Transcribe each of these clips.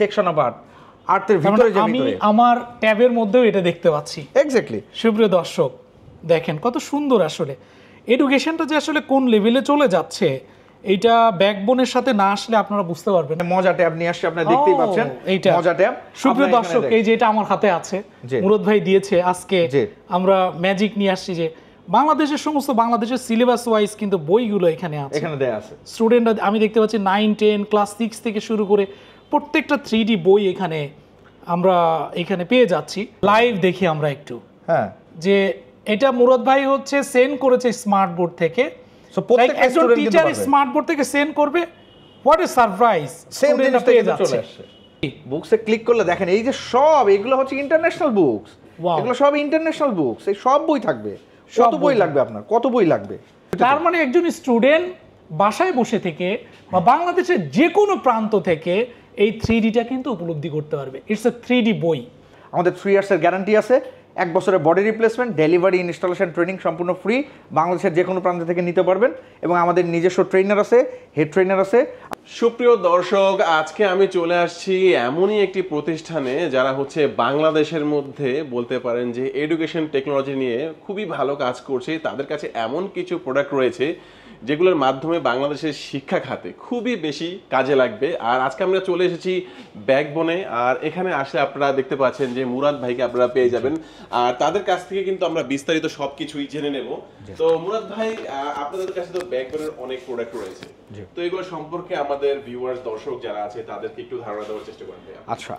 Section of art আর্টের ভিতরে যে আমি আমার ট্যাবের মধ্যেও এটা দেখতে পাচ্ছি। এক্স্যাক্টলি। সুপ্রিয় দর্শক দেখেন কত সুন্দর আসলে এডুকেশনটা যে আসলে কোন লেভেলে চলে যাচ্ছে এইটা ব্যাকবোনের সাথে না আসলে আপনারা বুঝতে পারবেন না। মজা ট্যাব নিয়ে আসছে, আপনারা দেখতেই পাচ্ছেন এইটা মজা ট্যাব। সুপ্রিয় দর্শক এই যে এটা আমার হাতে আছে, মুরাদ ভাই দিয়েছে আজকে। আমরা ম্যাজিক নিয়ে আসছি যে বাংলাদেশের সমস্ত বাংলাদেশের সিলেবাস ওয়াইজ কিন্তু বইগুলো এখানে আছে, এখানে দেয়া আছে। স্টুডেন্টরা আমি দেখতে পাচ্ছি 9, 10 ক্লাস 6 থেকে শুরু করে প্রত্যেকটা 3D বই এখানে আমরা এখানে পেয়ে যাচ্ছি। লাইভ দেখি আমরা একটু, হ্যাঁ, যে এটা মুরাদ ভাই হচ্ছে সেন্ড করেছে স্মার্ট বোর্ড থেকে। সো প্রত্যেকটা স্টুডেন্ট টিচার স্মার্ট বোর্ড থেকে সেন্ড করবে। হোয়াট এ সারপ্রাইজ, সেম জিনিসটা পেয়ে যাচ্ছে। বুকসে ক্লিক করলে দেখেন এই যে সব এগুলো হচ্ছে ইন্টারন্যাশনাল বুকস, এগুলো সব ইন্টারন্যাশনাল বুকস। এই সব বই থাকবে। কত বই লাগবে আপনার, কত বই লাগবে? তার মানে একজন স্টুডেন্ট বাসায় বসে থেকে বা বাংলাদেশের যে কোনো প্রান্ত থেকে এই 3Dটা কিন্তু উপলব্ধি করতে পারবে। ইটস এ 3D বই। আমাদের 3 ইয়ার্সের গ্যারান্টি আছে, 1 বছরের body replacement, delivery, installation, training সম্পূর্ণ ফ্রি। বাংলাদেশের যে কোনো প্রান্ত থেকে নিতে পারবেন এবং আমাদের নিজস্ব ট্রেনার আছে, হেড ট্রেনার আছে। সুপ্রিয় দর্শক, আজকে আমি চলে আসছি এমনই একটি প্রতিষ্ঠানে যারা হচ্ছে বাংলাদেশের মধ্যে বলতে পারেন যে এডুকেশন টেকনোলজি নিয়ে খুবই ভালো কাজ করছে। তাদের কাছে এমন কিছু প্রোডাক্ট রয়েছে যেগুলোর মাধ্যমে বাংলাদেশের শিক্ষা খাতে খুবই বেশি কাজে লাগবে। আর আজকে আমরা চলে এসেছি ব্যাকবোনে, আর এখানে আসলে আপনারা দেখতে পাচ্ছেন যে মুরাদ ভাইকে আপনারা পেয়ে যাবেন। আর তাদের কাছ থেকে কিন্তু আমরা বিস্তারিত সবকিছুই জেনে নেব। তো মুরাদ ভাই, আপনাদের কাছে তো ব্যাকবোনের অনেক প্রোডাক্ট রয়েছে, তো এগুলো সম্পর্কে আমাদের ভিউয়ার্স দর্শক যারা আছে তাদেরকে একটু ধারণা দেওয়ার চেষ্টা করবেন। আচ্ছা,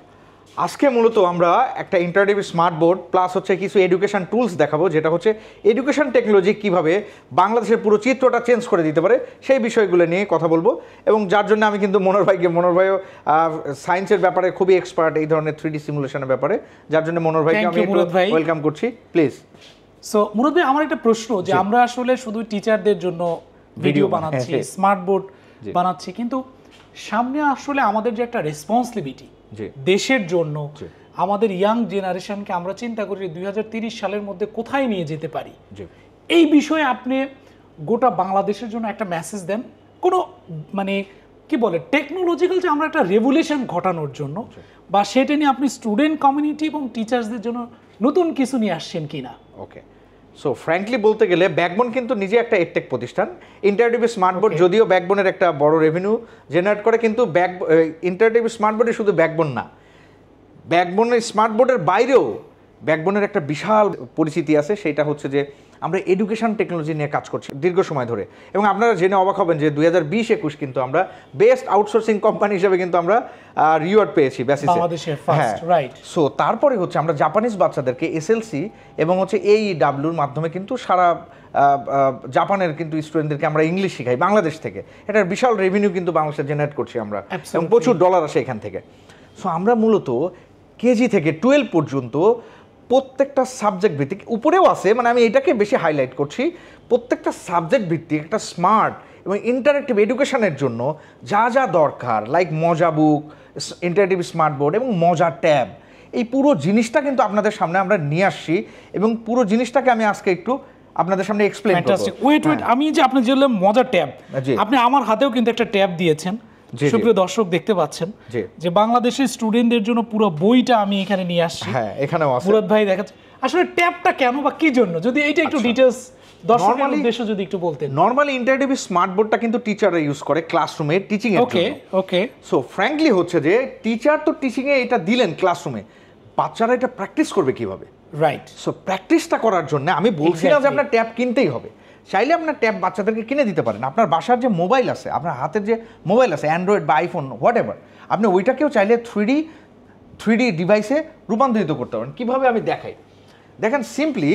আজকে মূলত আমরা একটা ইন্টারেক্টিভ স্মার্ট বোর্ড প্লাস হচ্ছে কিছু এডুকেশন টুলস দেখাবো, যেটা হচ্ছে এডুকেশন টেকনোলজি কিভাবে বাংলাদেশের পুরো চিত্রটা চেঞ্জ করে দিতে পারে সেই বিষয়গুলো নিয়ে কথা বলবো। এবং যার জন্য আমি কিন্তু মনোর ভাইও সায়েন্সের ব্যাপারে খুবই এক্সপার্ট, এই ধরনের 3D সিমুলেশনের ব্যাপারে, যার জন্য মনোর ভাইকে আমি ওয়েলকাম করছি। প্লিজ। সো মুরাদ ভাই, আমার একটা প্রশ্ন, যে আমরা আসলে শুধু টিচারদের জন্য ভিডিও বানাচ্ছি, স্মার্ট বোর্ড বানাচ্ছি, কিন্তু সামনে আসলে আমাদের যে একটা রেসপন্সিবিলিটি দেশের জন্য, আমাদের ইয়াং জেনারেশনকে আমরা চিন্তা করি 2030 সালের মধ্যে কোথায় নিয়ে যেতে পারি, এই বিষয়ে আপনি গোটা বাংলাদেশের জন্য একটা মেসেজ দেন। কোনো মানে কি বলে টেকনোলজিক্যাল যে আমরা একটা রেভলিউশন ঘটানোর জন্য, বা সেটা নিয়ে আপনি স্টুডেন্ট কমিউনিটি এবং টিচার্সদের জন্য নতুন কিছু নিয়ে আসছেন কিনা। ওকে, সো ফ্র্যাঙ্কলি বলতে গেলে ব্যাকবোন কিন্তু নিজে একটা এডটেক প্রতিষ্ঠান। ইন্টারেক্টিভ স্মার্ট বোর্ড যদিও ব্যাকবোনের একটা বড় রেভিনিউ জেনারেট করে, কিন্তু ইন্টারেক্টিভ স্মার্ট বোর্ডে শুধু ব্যাকবোন না, ব্যাকবোনের স্মার্ট বোর্ডের বাইরেও ব্যাকবোনের একটা বিশাল পরিচিতি আছে। সেটা হচ্ছে যে আমরা এডুকেশন টেকনোলজি নিয়ে কাজ করছি দীর্ঘ সময় ধরে। এবং আপনারা জেনে অবাক হবেন যে 2020-21 কিন্তু আমরা বেস্ট আউটসোর্সিং কোম্পানি হিসেবে কিন্তু আমরা রিওয়ার্ড পেয়েছি বেসিসে। হ্যাঁ, রাইট। সো তারপরে হচ্ছে আমরা জাপানিজ বাচ্চাদেরকে SLC এবং হচ্ছে AEWর মাধ্যমে কিন্তু সারা জাপানের কিন্তু স্টুডেন্টদেরকে আমরা ইংলিশ শেখাই বাংলাদেশ থেকে। এটার বিশাল রেভিনিউ কিন্তু বাংলাদেশে জেনারেট করছি আমরা, এবং প্রচুর ডলার আসে এখান থেকে। সো আমরা মূলত কেজি থেকে 12 পর্যন্ত প্রত্যেকটা সাবজেক্ট ভিত্তিক, উপরেও আছে, মানে আমি এটাকে বেশি হাইলাইট করছি, প্রত্যেকটা সাবজেক্ট ভিত্তিক একটা স্মার্ট এবং ইন্টারেক্টিভ এডুকেশনের জন্য যা যা দরকার, লাইক মজা বুক, ইন্টারেক্টিভ স্মার্ট বোর্ড এবং মজা ট্যাব, এই পুরো জিনিসটা কিন্তু আপনাদের সামনে আমরা নিয়ে আসছি। এবং পুরো জিনিসটাকে আমি আজকে একটু আপনাদের সামনে এক্সপ্লেইন করব। ওয়েট, আমি যে আপনি যে মজা ট্যাব, আপনি আমার হাতেও কিন্তু একটা ট্যাব দিয়েছেন, সুপ্রিয় দর্শক দেখতে পাচ্ছেন যে বাংলাদেশের স্টুডেন্টদের জন্য পুরো বইটা আমি এখানে নিয়ে আসছি। হ্যাঁ, এখানেও আছে। মুরাদ ভাই দেখাচ্ছে আসলে ট্যাবটা কেন বা কি জন্য, যদি এইটা একটু ডিটেইলস দর্শকদের উদ্দেশ্যে যদি একটু বলতেন। নরমালি ইন্টারেক্টিভ স্মার্ট বোর্ডটা কিন্তু টিচাররা ইউজ করে ক্লাসরুমে টিচিং এর জন্য। ওকে। সো ফ্র্যাঙ্কলি হচ্ছে যে টিচার তো টিচিং এ এটা দিলেন ক্লাসরুমে, বাচ্চারা এটা প্র্যাকটিস করবে কিভাবে? রাইট। সো প্র্যাকটিসটা করার জন্য আমি বলছি না যে আপনার ট্যাব কিনতেই হবে, চাইলে আপনার ট্যাব বাচ্চাদেরকে কিনে দিতে পারেন। আপনার বাসার যে মোবাইল আছে, আপনার হাতের যে মোবাইল আছে, অ্যান্ড্রয়েড বা আইফোন হোয়াট এভার, আপনি ওইটাকেও চাইলে 3D ডিভাইসে রূপান্তরিত করতে পারেন। কীভাবে আমি দেখাই, দেখেন সিম্পলি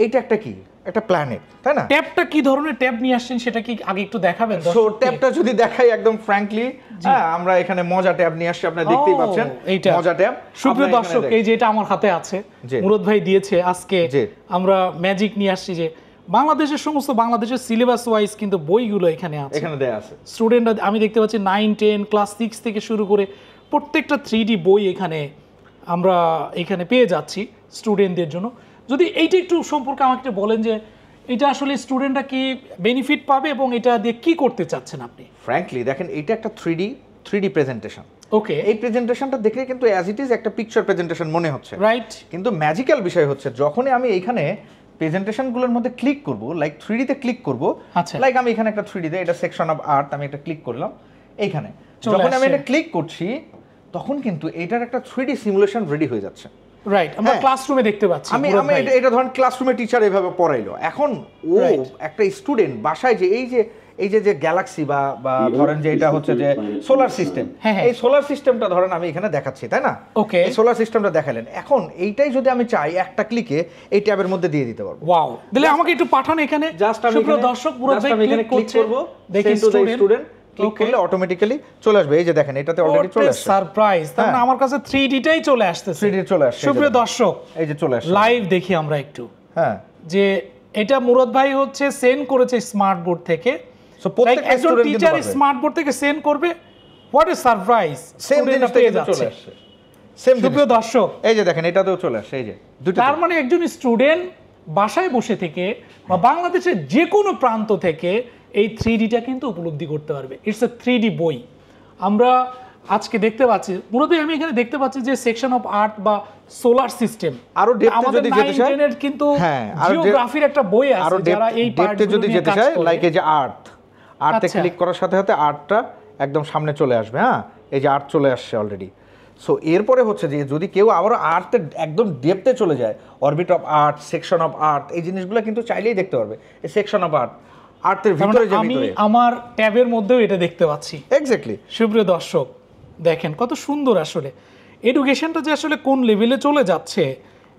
এইটা একটা কি, একটা প্ল্যানেট, তাই না? ট্যাবটা কি ধরনের ট্যাব নিয়ে আসছেন সেটা কি আগে একটু দেখাবেন? সো ট্যাবটা যদি দেখাই একদম ফ্র্যাঙ্কলি, হ্যাঁ, আমরা এখানে মজা ট্যাব নিয়ে আসছি, আপনারা দেখতেই পাচ্ছেন মজা ট্যাব। সুপ্রিয় দর্শক, এই যে এটা আমার হাতে আছে, মুরাদ ভাই দিয়েছে আজকে, আমরা ম্যাজিক নিয়ে আসছি যে বাংলাদেশের সমস্ত বাংলাদেশের সিলেবাস ওয়াইজ কিন্তু বইগুলো এখানে আছে, এখানে দেয়া আছে। স্টুডেন্টরা আমি দেখতে পাচ্ছি 9, 10 ক্লাস 6 থেকে শুরু করে প্রত্যেকটা 3D বই এখানে আমরা এখানে পেয়ে যাচ্ছি স্টুডেন্টদের জন্য। যদি এইটা একটু সম্পর্কে আমাকে একটু বলেন যে এটা আসলে স্টুডেন্টরা কি বেনিফিট পাবে এবং এটা দিয়ে কি করতে চাচ্ছেন আপনি? ফ্র্যাঙ্কলি দেখেন, এটা একটা 3D প্রেজেন্টেশন, ওকে, এই প্রেজেন্টেশনটা দেখলে কিন্তু অ্যাজ ইট ইজ একটা পিকচার প্রেজেন্টেশন মনে হচ্ছে, রাইট। কিন্তু ম্যাজিক্যাল বিষয় হচ্ছে যখনই আমি এইখানে প্রেজেন্টেশনগুলোর মধ্যে ক্লিক করব, লাইক 3D তে ক্লিক করব, আচ্ছা, লাইক আমি এখানে একটা 3D তে এটা সেকশন অফ আর্ট আমি একটা ক্লিক করলাম এইখানে, চলে যখন আমি আসছে। এটা ক্লিক করছি তখন কিন্তু এটার একটা 3D সিমুলেশন রেডি হয়ে যাচ্ছে। রাইট, আমরা হ্যাঁ। ক্লাসরুমে দেখতে পাচ্ছি। আমি এটা ধরেন ক্লাসরুমে টিচার এভাবে পড়াইলো, এখন ও Right. একটা স্টুডেন্ট বাসায় যে এই যে গ্যালাক্সি বা ধরেন যে এটা হচ্ছে যে সোলার সিস্টেম, হ্যাঁ, হ্যাঁ। এই সোলার সিস্টেমটা ধরেন আমি এখানে দেখাচ্ছি, তাই না? ওকে, এই সোলার সিস্টেমটা দেখালেন, এখন এইটাই যদি আমি চাই একটা ক্লিকে এই ট্যাবের মধ্যে দিয়ে দিতে পারবো। ওয়াও, তাহলে আমাকে একটু পাঠান এখানে। জাস্ট আমি সুপ্রিয় দর্শক, মুরাদ ভাই ক্লিক ক্লিক করছে, করব, দেখি স্টুডেন্ট ক্লিক করলে অটোমেটিক্যালি চলে আসবে। এই যে দেখেন এটাতে অলরেডি চলে আসছে, সারপ্রাইজ। তার মানে হ্যাঁ। আমার কাছে 3D টাই চলে আসতেছে। 3D চলে আসছে। সুপ্রিয় দর্শক, এই যে চলে আসছে, লাইভ দেখি আমরা একটু, হ্যাঁ, যে এটা মুরাদ ভাই হচ্ছে সেন্ড করেছে স্মার্ট বোর্ড থেকে। সো প্রত্যেকটা একজন স্টুডেন্ট টিচার স্মার্ট বোর্ড থেকে সেন্ড করবে, হোয়াট এ সারপ্রাইজ, সেম জিনিসটা কিন্তু চলে আসছে, সেম সুপ্রিয় দর্শক, এই যে দেখেন এটাতেও চলে আসছে, এই যে দুটো। তার মানে একজন স্টুডেন্ট বাসায় বসে থেকে বা বাংলাদেশের যে কোনো প্রান্ত থেকে এই 3Dটা কিন্তু উপলব্ধি করতে পারবে। ইটস এ 3D বই। আমরা আজকে দেখতে পাচ্ছি, মূলত আমি এখানে দেখতে পাচ্ছি যে সেকশন অফ আর্ট বা সোলার সিস্টেম, আরো ডেপথে যদি যেতে চাই, কিন্তু হ্যাঁ, আরো জিওগ্রাফির একটা বই আছে, আরো যারা এই ডেপথে যদি যেতে চাই, লাইক এই যে আর্টে আচ্ছা। ক্লিক করার সাথে সাথে আর্টটা একদম সামনে চলে আসবে। হ্যাঁ, এই যে আর্ট চলে আসছে অলরেডি। সো এরপরে হচ্ছে যে যদি কেউ আবার আর্টে একদম ডেপথে চলে যায়, orbit of art, section of art, এই জিনিসগুলো কিন্তু চাইলেই দেখতে পারবে। এই সেকশন অফ আর্ট, আর্টের ভিতরে যে আমি ভিতরে আমার ট্যাবের মধ্যেও এটা দেখতে পাচ্ছি। এক্স্যাক্টলি। সুপ্রিয় দর্শক, দেখেন কত সুন্দর আসলে এডুকেশনটা যে আসলে কোন লেভেলে চলে যাচ্ছে,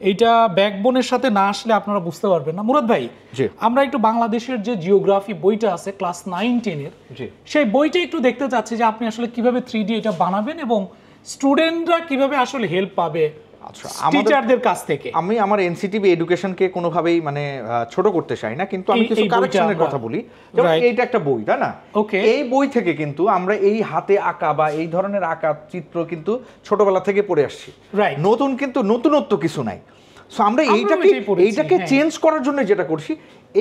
এইটা ব্যাকবোনের সাথে না আসলে আপনারা বুঝতে পারবেন না। মুরাদ ভাই, জি। আমরা একটু বাংলাদেশের যে জিওগ্রাফি বইটা আছে ক্লাস 9-10 এর, জি। সেই বইটা একটু দেখতে চাচ্ছি যে আপনি আসলে কিভাবে 3D এটা বানাবেন এবং স্টুডেন্টরা কিভাবে আসলে হেল্প পাবে আচ্ছা, টিচারদের কাছ থেকে। আমি আমার এনসিটিভি এডুকেশনকে কোনোভাবেই মানে ছোট করতে চাই না, কিন্তু আমি কিছু এই বইটা কারেকশনের আমরা- কথা বলি। যেমন Right. এইটা একটা বই, তাই না? Okay. এই বই থেকে কিন্তু আমরা এই হাতে আঁকা বা এই ধরনের আঁকা চিত্র কিন্তু ছোটবেলা থেকে পড়ে আসছি। Right. নতুন কিন্তু নতুনত্ব কিছু নাই। সো আমরা আমরাও এটাই পড়েছি, এইটাকে হ্যাঁ। চেঞ্জ করার জন্য যেটা করছি,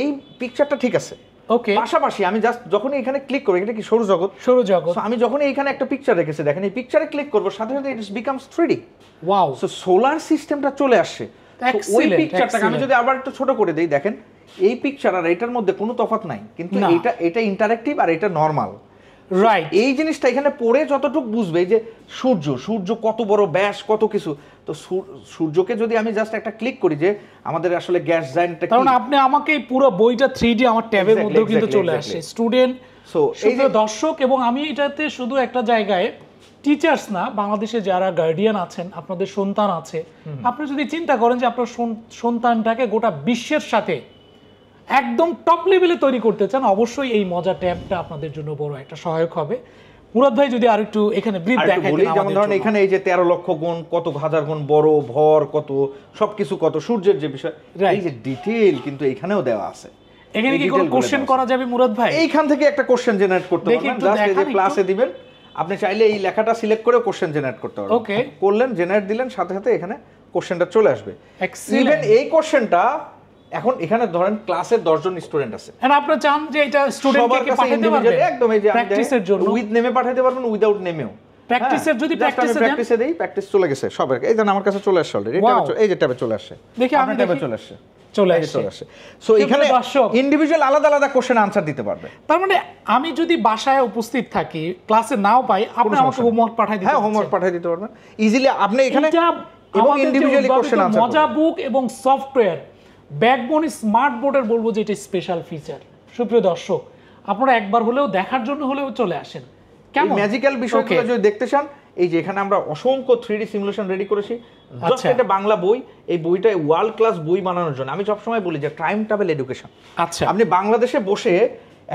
এই পিকচারটা ঠিক আছে, ওকে, পাশাপাশি আমি জাস্ট যখনই এখানে ক্লিক করব, এটা কি সৌরজগৎ, সৌরজগৎ, সো আমি যখনই এখানে একটা পিকচার রেখেছি, দেখেন এই পিকচারে ক্লিক করব, সাথে সাথে it becomes 3D। Wow, so solar সিস্টেমটা চলে আসছে। তো ওই Excellent, পিকচারটাকে আমি excellent. যদি আবার একটু ছোট করে দেই, দেখেন এই পিকচার আর এটার মধ্যে কোনো তফাৎ নাই, কিন্তু না। এটা ইন্টারেক্টিভ আর এটা নরমাল। রাইট। এই জিনিসটা এখানে পড়ে যতটুকু বুঝবে যে সূর্য কত বড় ব্যাস, কত কিছু, তো সূর্যকে যদি আমি জাস্ট একটা ক্লিক করি যে আমাদের আসলে গ্যাস জায়েন্টটা কি, কারণ আপনি আমাকে এই পুরো বইটা 3D আমার ট্যাবের Exactly, মধ্যেও কিন্তু exactly, চলে exactly. আসে। স্টুডেন্ট, So, এই যে- দর্শক, এবং আমি এটাতে শুধু একটা জায়গায় টিচার্স না, বাংলাদেশে যারা গার্ডিয়ান আছেন, আপনাদের সন্তান আছে, আপনি যদি চিন্তা করেন যে আপনার সন্তানটাকে গোটা বিশ্বের সাথে একদম টপ লেভেলে তৈরি করতে চান, অবশ্যই এই মজা ট্যাবটা আপনাদের জন্য বড় একটা সহায়ক হবে। মুরাদ ভাই যদি আরেকটু এখানে ব্রিফ আরেকটু দেখাই বলি, দেন যেমন আমাদের ধরেন জন্য। এখানে এই যে 13 লক্ষ গুণ, কত হাজার গুণ বড়, ভর কত, সবকিছু কত, সূর্যের যে বিষয়, Right. এই যে ডিটেইল কিন্তু এখানেও দেওয়া আছে। এখানে এই কি কোনো detail গুলো কোশ্চেন দেওয়া করা যাবে মুরাদ ভাই? এইখান থেকে একটা কোশ্চেন জেনারেট করতে দেখি পারবেন, একটু জাস্ট এই যে দেখান ক্লাসে একটু। দিবেন, আপনি চাইলে এই লেখাটা সিলেক্ট করে কোশ্চেন জেনারেট করতে পারবেন। Okay. করলেন, জেনারেট দিলেন, সাথে সাথে এখানে কোশ্চেনটা চলে আসবে। Excellent. ইভেন এই কোশ্চেনটা এখন এখানে ধরেন ক্লাসের 10 জন স্টুডেন্ট আছে, আর আপনারা চান যে এটা সবার স্টুডেন্টকে কাছে পাঠাতে ইন্ডিভিজুয়াল, পারবেন একদম এই যে প্র্যাকটিসের জন্য। উইথ নেমে পাঠাতে পারবেন, উইদাউট নেমেও। প্র্যাকটিসের যদি প্র্যাকটিসে দেন, প্র্যাকটিসে দেই, প্র্যাকটিস চলে গেছে সবার। এই যে আমার কাছে চলে আসছে অলরেডি, Wow. এই যে ট্যাবে চলে আসছে, দেখি আমি ট্যাবে দেখি। চলে আসছে, চলে এই যে আসছে। চলে আসছে। সো এখানে দর্শক, ইন্ডিভিজুয়াল আলাদা আলাদা কোশ্চেন আনসার দিতে পারবে। তার মানে আমি যদি বাসায় উপস্থিত থাকি, ক্লাসে নাও পাই, আপনি আমাকে হোমওয়ার্ক পাঠাই দিতে হ্যাঁ, হোমওয়ার্ক পাঠিয়ে দিতে পারবেন ইজিলি আপনি এখানে, এটা এবং আমাদের যে ইন্ডিভিজুয়ালি উদ্ভাবিত কোশ্চেন আনসার মজা বুক এবং সফটওয়্যার ব্যাকবোন স্মার্ট বোর্ডের বলবো যে এটা স্পেশাল ফিচার। সুপ্রিয় দর্শক, আপনারা একবার হলেও দেখার জন্য হলেও চলে আসেন। কেমন ম্যাজিক্যাল বিষয়গুলো Okay. যদি দেখতে চান, এই যে এখানে আমরা অসংখ্য 3D সিমুলেশন রেডি করেছি। জাস্ট আচ্ছা। এটা বাংলা বই, এই বইটা ওয়ার্ল্ড ক্লাস বই বানানোর জন্য আমি সবসময় বলি যে টাইম ট্রাভেল এডুকেশন। আচ্ছা, আপনি বাংলাদেশে বসে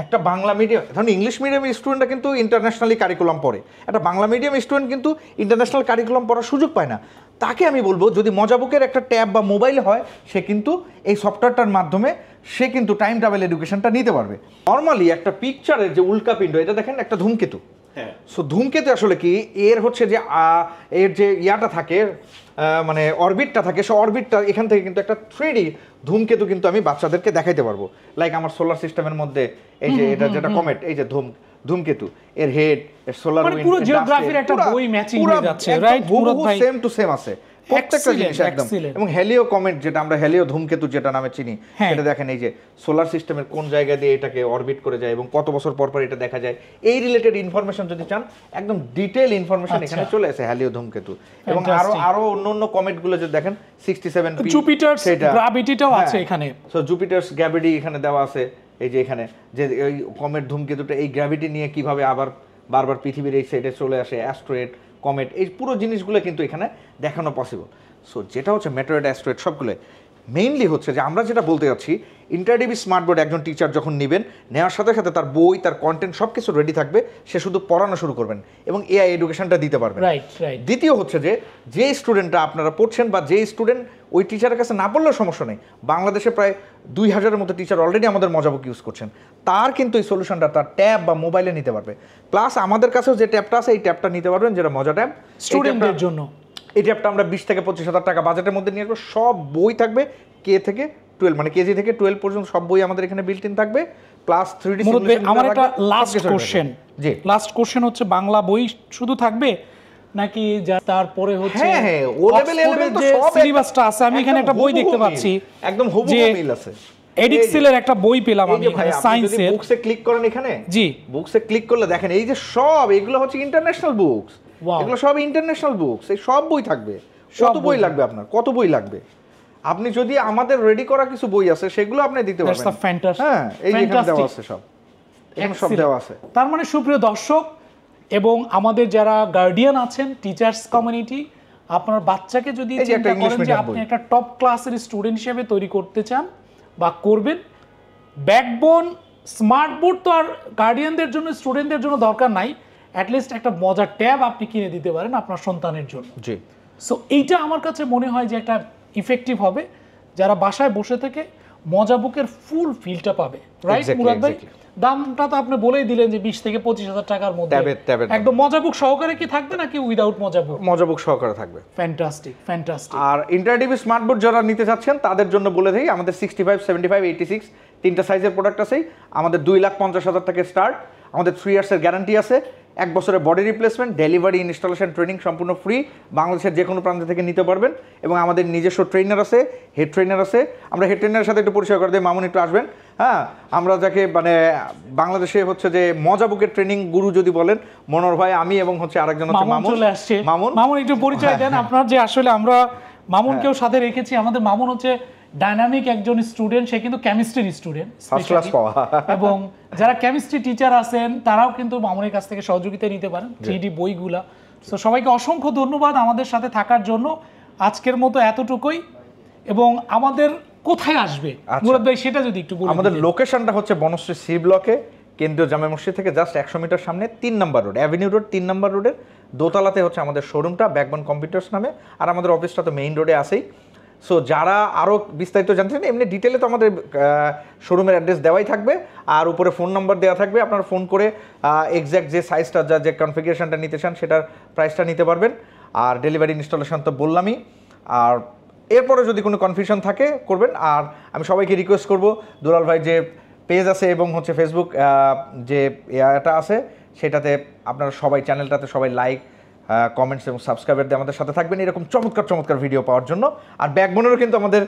একটা বাংলা মিডিয়াম, ধরুন ইংলিশ মিডিয়ামের স্টুডেন্টরা কিন্তু ইন্টারন্যাশনালি কারিকুলাম পড়ে, একটা বাংলা মিডিয়াম স্টুডেন্ট কিন্তু ইন্টারন্যাশনাল কারিকুলাম পড়ার সুযোগ পায় না। তাকে আমি বলবো যদি মজাবুকের একটা ট্যাব বা মোবাইল হয়, সে কিন্তু এই সফটওয়্যারটার মাধ্যমে সে কিন্তু টাইম ট্রাভেল এডুকেশনটা নিতে পারবে। নর্মালি একটা পিকচারের যে উল্কাপিণ্ড, এটা দেখেন একটা ধূমকেতু। হ্যাঁ, সো ধূমকেতু আসলে কি, এর হচ্ছে যে এর যে ইয়াটা থাকে, মানে অরবিটটা থাকে, সে অরবিটটা এখান থেকে কিন্তু একটা 3D ধূমকেতু কিন্তু আমি বাচ্চাদেরকে দেখাইতে পারবো। লাইক আমার সোলার সিস্টেমের মধ্যে এই যে এটা যেটা কমেট, এই যে ধূমকেতু, এর হেড, এর সোলার মানে পুরো জিওগ্রাফির একটা বই ম্যাচিং হয়ে যাচ্ছে, রাইট মুরাদ ভাই? সেম টু সেম আছে প্রত্যেকটা জিনিস একদম। এবং হেলিও কমেট, যেটা আমরা হেলিও ধূমকেতু যেটা নামে চিনি, সেটা দেখেন এই যে সোলার সিস্টেমের কোন জায়গা দিয়ে এটাকে অরবিট করে যায় এবং কত বছর পর পর এটা দেখা যায়, এই রিলেটেড ইনফরমেশন যদি চান একদম ডিটেইল ইনফরমেশন এখানে চলে আসে হেলিও ধূমকেতু। এবং আরো অন্য কমেট গুলো যদি দেখেন 67P, জুপিটারস গ্র্যাভিটিটাও আছে এখানে। সো জুপিটারস গ্র্যাভিটি এখানে দেওয়া আছে, এই যে এখানে যে এই কমেট ধূমকেতুটা এই গ্র্যাভিটি নিয়ে কিভাবে আবার বারবার পৃথিবীর এই সাইডে চলে আসে, অ্যাস্ট্রয়েড, কমেট, এই পুরো জিনিসগুলো কিন্তু এখানে দেখানো পসিবল। সো যেটা হচ্ছে মেটেরয়েড, অ্যাস্ট্রয়েড সবগুলো মেইনলি হচ্ছে যে আমরা যেটা বলতে যাচ্ছি, ইন্টারডিবি স্মার্ট বোর্ড একজন টিচার যখন নেবেন, নেওয়ার সাথে সাথে তার বই, তার কন্টেন্ট সব কিছু রেডি থাকবে, সে শুধু পড়ানো শুরু করবেন এবং এআই এডুকেশনটা দিতে পারবেন। দ্বিতীয় হচ্ছে যে স্টুডেন্টরা আপনারা পড়ছেন বা যে স্টুডেন্ট ওই টিচারের কাছে না পড়লেও সমস্যা নেই, বাংলাদেশে প্রায় 2000-এর মতো টিচার অলরেডি আমাদের মজাবুক ইউজ করছেন, তার কিন্তু এই সলিউশনটা তার ট্যাব বা মোবাইলে নিতে পারবে। প্লাস আমাদের কাছেও যে ট্যাবটা আছে এই ট্যাবটা নিতে পারবেন, যেটা মজা ট্যাব স্টুডেন্টদের জন্য। এই ট্যাবটা আমরা 20 থেকে 25,000 টাকা বাজেটের মধ্যে নিয়ে আসবো। সব বই থাকবে কে থেকে 12, মানে কেজি থেকে 12 পর্যন্ত সব বই আমাদের এখানে বিল্ট ইন থাকবে, প্লাস 3D সিমুলেশন। আমার একটা লাস্ট কোশ্চেন, জি লাস্ট কোশ্চেন হচ্ছে, বাংলা বই শুধু থাকবে নাকি তারপরে হচ্ছে হ্যাঁ ও লেভেল এলেভেল তো সব সিলেবাসটা আছে? আমি এখানে একটা বই দেখতে পাচ্ছি, একদম হুবহু মিল আছে। এডিক্সেলের একটা বই পেলাম আমি এখানে, সায়েন্সের। বুকসে ক্লিক করেন এখানে, জি বুকসে ক্লিক করলে দেখেন এই যে সব এগুলো হচ্ছে ইন্টারন্যাশনাল বুকস, এগুলো সব ইন্টারন্যাশনাল বুকস, এই সব বই থাকবে। কত বই লাগবে আপনার, কত বই লাগবে? আপনি যদি আমাদের রেডি করা কিছু বই আছে সেগুলো আপনি দিতে পারবেন। হ্যাঁ এই যে এখানে দেওয়া আছে, সব এখানে সব দেওয়া আছে। তার মানে সুপ্রিয় দর্শক এবং আমাদের যারা গার্ডিয়ান আছেন, টিচার্স কমিউনিটি, আপনার বাচ্চাকে যদি চিন্তা করেন যে আপনি একটা টপ ক্লাসের স্টুডেন্ট হিসেবে তৈরি করতে চান বা করবেন, ব্যাকবোন স্মার্ট বোর্ড তো আর গার্ডিয়ানদের জন্য, স্টুডেন্টদের জন্য দরকার নাই, অ্যাটলিস্ট একটা মজার ট্যাব আপনি কিনে দিতে পারেন আপনার সন্তানের জন্য। জি সো এইটা আমার কাছে মনে হয় যে একটা ইফেক্টিভ হবে, যারা বাসায় বসে থেকে মজা বুকের ফুল ফিলটা পাবে, রাইট মুরাদ ভাই? দামটা তো আপনি বলেই দিলেন যে 20 থেকে 25,000 টাকার মধ্যে একদম মজা বুক সহকারে কি থাকবে নাকি উইদাউট মজা বুক? মজা বুক সহকারে থাকবে। Fantastic, fantastic. আর ইন্টারডিবি স্মার্ট বোর্ড যারা নিতে চাচ্ছেন তাদের জন্য বলে দেই, আমাদের 65, 75, 86 তিনটা সাইজের প্রোডাক্ট আছে। আমাদের 2,50,000 টাকা স্টার্ট, আমাদের 3 ইয়ার্সের গ্যারান্টি আছে, 1 বছরের body replacement, delivery, installation, training সম্পূর্ণ ফ্রি, বাংলাদেশের যে কোনো প্রান্ত থেকে নিতে পারবেন। এবং আমাদের নিজস্ব ট্রেনার আছে, হেড ট্রেনার আছে। আমরা হেড ট্রেনারের সাথে একটু পরিচয় করে দিই, মামুন একটু আসবেন। হ্যাঁ, আমরা যাকে মানে বাংলাদেশে হচ্ছে যে মজা বুকের ট্রেনিং গুরু যদি বলেন, মনোহর ভাই, আমি এবং হচ্ছে আরেকজন হচ্ছে মামুন চলে আসছে। মামুন একটু পরিচয় দেন আপনার, যে আসলে আমরা মামুনকেও সাথে রেখেছি। আমাদের মামুন হচ্ছে ডাইনামিক একজন স্টুডেন্ট, সে কিন্তু কেমিস্ট্রির স্টুডেন্ট, ফার্স্ট ক্লাস পাওয়া। এবং যারা কেমিস্ট্রি টিচার আছেন তারাও কিন্তু মামুনের কাছ থেকে সহযোগিতা নিতে পারেন, 3D বইগুলা। সো সবাইকে অসংখ্য ধন্যবাদ আমাদের সাথে থাকার জন্য। আজকের মতো এতটুকুই। এবং আমাদের কোথায় আসবে মুরাদ ভাই সেটা যদি একটু বলেন। আমাদের লোকেশনটা হচ্ছে বনশ্রী সি ব্লকে, কেন্দ্রীয় জামে মসজিদ থেকে জাস্ট 100 মিটার সামনে 3 নম্বর রোড, অ্যাভিনিউ রোড 3 নম্বর রোডের দোতলাতে হচ্ছে আমাদের শোরুমটা, ব্যাকবোন কম্পিউটার্স নামে। আর আমাদের অফিসটা তো মেইন রোডে আছেই। সো যারা আরও বিস্তারিত জানতে চান, এমনি ডিটেলে তো আমাদের শোরুমের অ্যাড্রেস দেওয়াই থাকবে, আর উপরে ফোন নাম্বার দেওয়া থাকবে। আপনারা ফোন করে এক্স্যাক্ট যে সাইজটা, যে কনফিগারেশনটা নিতে চান সেটার প্রাইসটা নিতে পারবেন। আর ডেলিভারি, ইনস্টলেশন তো বললামই। আর এরপরে যদি কোনো কনফিউশন থাকে করবেন। আর আমি সবাইকে রিকোয়েস্ট করব, দুলাল ভাই যে পেজ আছে এবং হচ্ছে ফেসবুক যে এটা আছে, সেটাতে আপনারা সবাই, চ্যানেলটাতে সবাই লাইক, কমেন্টস এবং সাবস্ক্রাইবার দিয়ে আমাদের সাথে থাকবেন এরকম চমৎকার চমৎকার ভিডিও পাওয়ার জন্য। আর ব্যাকবোনেরও কিন্তু আমাদের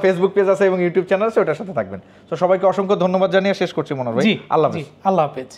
ফেসবুক পেজ আছে এবং ইউটিউব চ্যানেল আছে, ওটার সাথে থাকবেন। তো সবাইকে অসংখ্য ধন্যবাদ জানিয়ে শেষ করছি মনোহর ভাই। আল্লাহ হাফেজ। আল্লাহ হাফেজ।